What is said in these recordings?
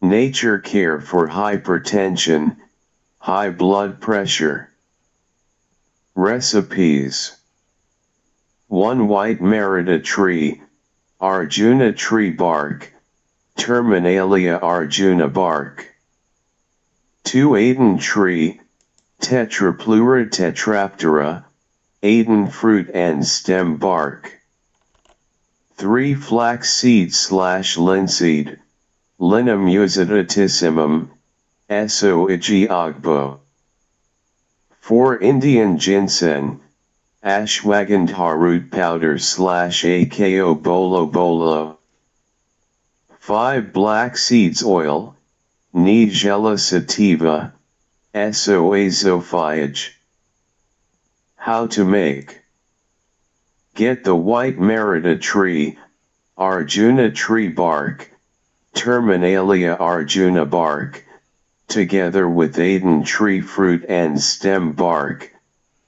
Nature care for hypertension, high blood pressure. Recipes. 1 white merida tree, Arjuna tree bark, Terminalia arjuna bark. 2 Aden tree, Tetrapleura tetraptera, Aden fruit and stem bark. 3 flaxseed/linseed, Linum usitatissimum, Soigi ogbo. 4 Indian ginseng, Ashwagandha root powder/Ako bolo bolo. 5 black seeds oil, Nigella sativa, Soazophyage. How to make. Get the white merida tree, Arjuna tree bark, Terminalia arjuna bark, together with Aden tree fruit and stem bark,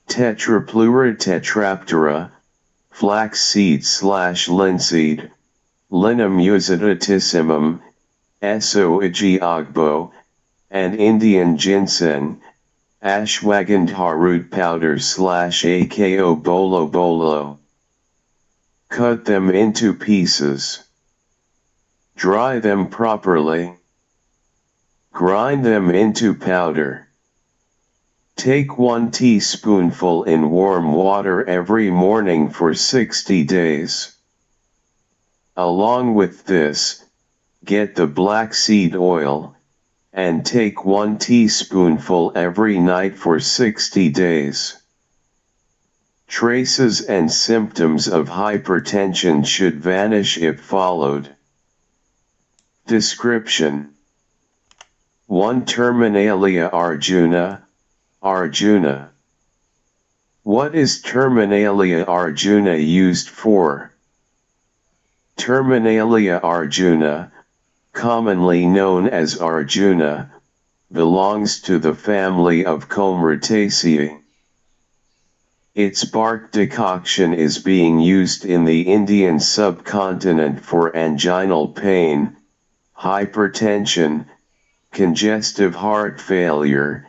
Tetrapleura tetraptera, flax seed/linseed, Linum usitatissimum, Soigi ogbo, and Indian ginseng, Ashwagandha root powder/Ako bolo bolo. Cut them into pieces. Dry them properly. Grind them into powder. Take 1 teaspoonful in warm water every morning for 60 days. Along with this, get the black seed oil, and take 1 teaspoonful every night for 60 days. Traces and symptoms of hypertension should vanish if followed. Description. 1 Terminalia arjuna, Arjuna. What is Terminalia arjuna used for? Terminalia arjuna, commonly known as Arjuna, belongs to the family of Combretaceae. Its bark decoction is being used in the Indian subcontinent for anginal pain, hypertension, congestive heart failure,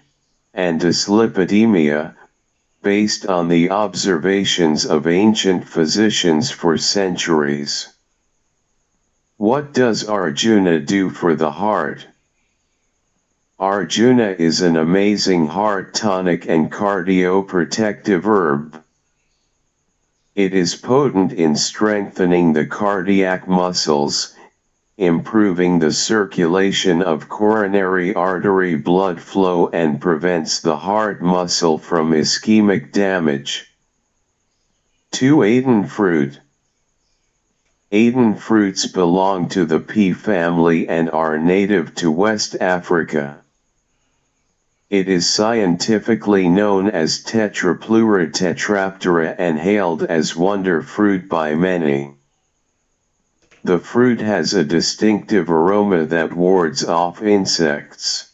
and dyslipidemia, based on the observations of ancient physicians for centuries. What does Arjuna do for the heart? Arjuna is an amazing heart tonic and cardioprotective herb. It is potent in strengthening the cardiac muscles, improving the circulation of coronary artery blood flow and prevents the heart muscle from ischemic damage. 2 Aden fruit. Aden fruits belong to the pea family and are native to West Africa. It is scientifically known as Tetrapleura tetraptera and hailed as wonder fruit by many. The fruit has a distinctive aroma that wards off insects.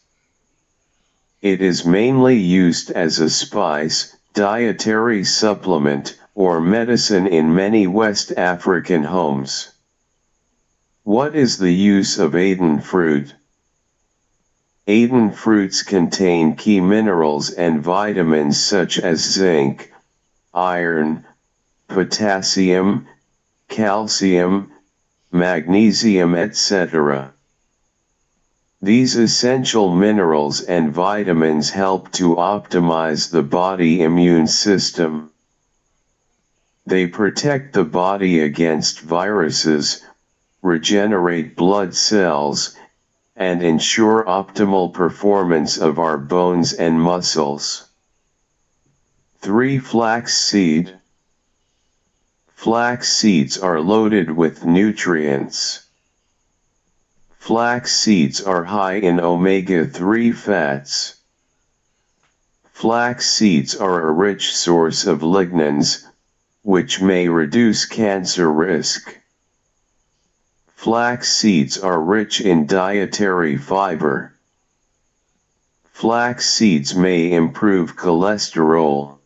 It is mainly used as a spice, dietary supplement, or medicine in many West African homes. What is the use of Aden fruit? Aden fruits contain key minerals and vitamins such as zinc, iron, potassium, calcium, magnesium, etc. These essential minerals and vitamins help to optimize the body immune system. They protect the body against viruses, regenerate blood cells, and ensure optimal performance of our bones and muscles. 3 Flaxseed. Flax seeds are loaded with nutrients. Flax seeds are high in omega-3 fats. Flax seeds are a rich source of lignans, which may reduce cancer risk. Flax seeds are rich in dietary fiber. Flax seeds may improve cholesterol.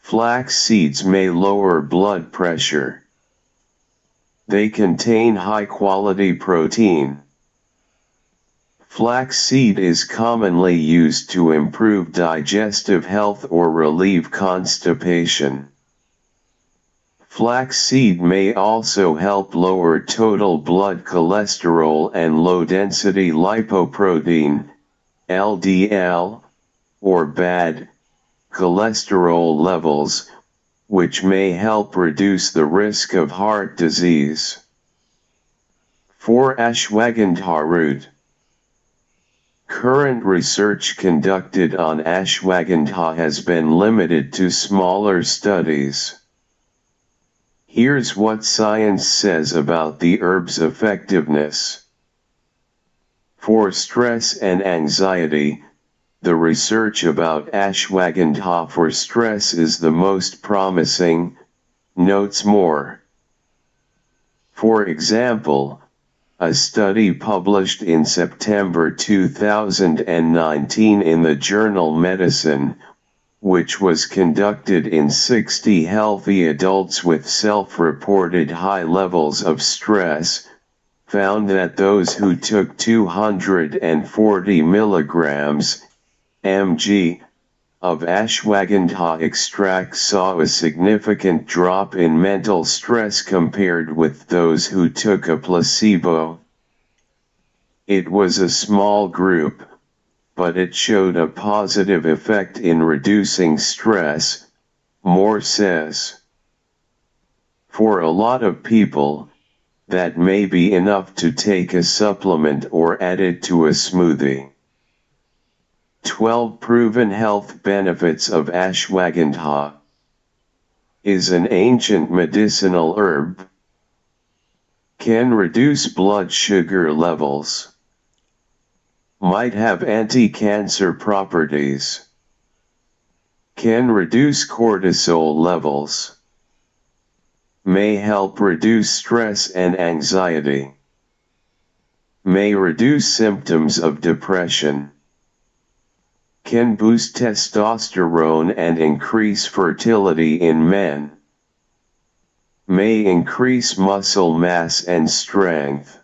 Flax seeds may lower blood pressure. They contain high-quality protein. Flaxseed is commonly used to improve digestive health or relieve constipation. Flaxseed may also help lower total blood cholesterol and low-density lipoprotein, LDL, or bad cholesterol levels, which may help reduce the risk of heart disease. 4. Ashwagandha root. Current research conducted on ashwagandha has been limited to smaller studies. Here's what science says about the herb's effectiveness. For stress and anxiety, the research about ashwagandha for stress is the most promising, notes Moore. For example, a study published in September 2019 in the journal Medicine, which was conducted in 60 healthy adults with self-reported high levels of stress, found that those who took 240 milligrams mg of ashwagandha extract saw a significant drop in mental stress compared with those who took a placebo. It was a small group, but it showed a positive effect in reducing stress, Moore says. For a lot of people, that may be enough to take a supplement or add it to a smoothie. 12 Proven health benefits of ashwagandha. Is an ancient medicinal herb. Can reduce blood sugar levels. Might have anti-cancer properties. Can reduce cortisol levels. May help reduce stress and anxiety. May reduce symptoms of depression. Can boost testosterone and increase fertility in men. May increase muscle mass and strength.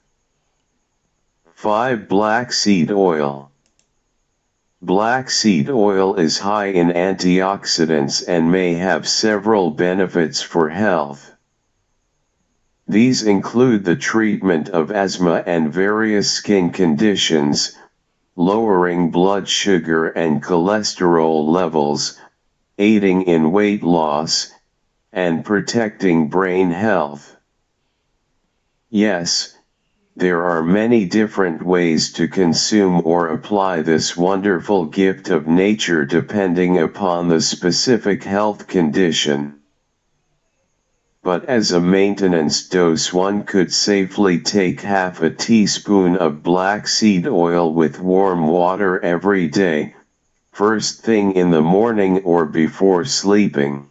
5. Black seed oil. Black seed oil is high in antioxidants and may have several benefits for health. These include the treatment of asthma and various skin conditions, lowering blood sugar and cholesterol levels, aiding in weight loss, and protecting brain health. Yes, there are many different ways to consume or apply this wonderful gift of nature depending upon the specific health condition. But as a maintenance dose, one could safely take half a teaspoon of black seed oil with warm water every day, first thing in the morning or before sleeping.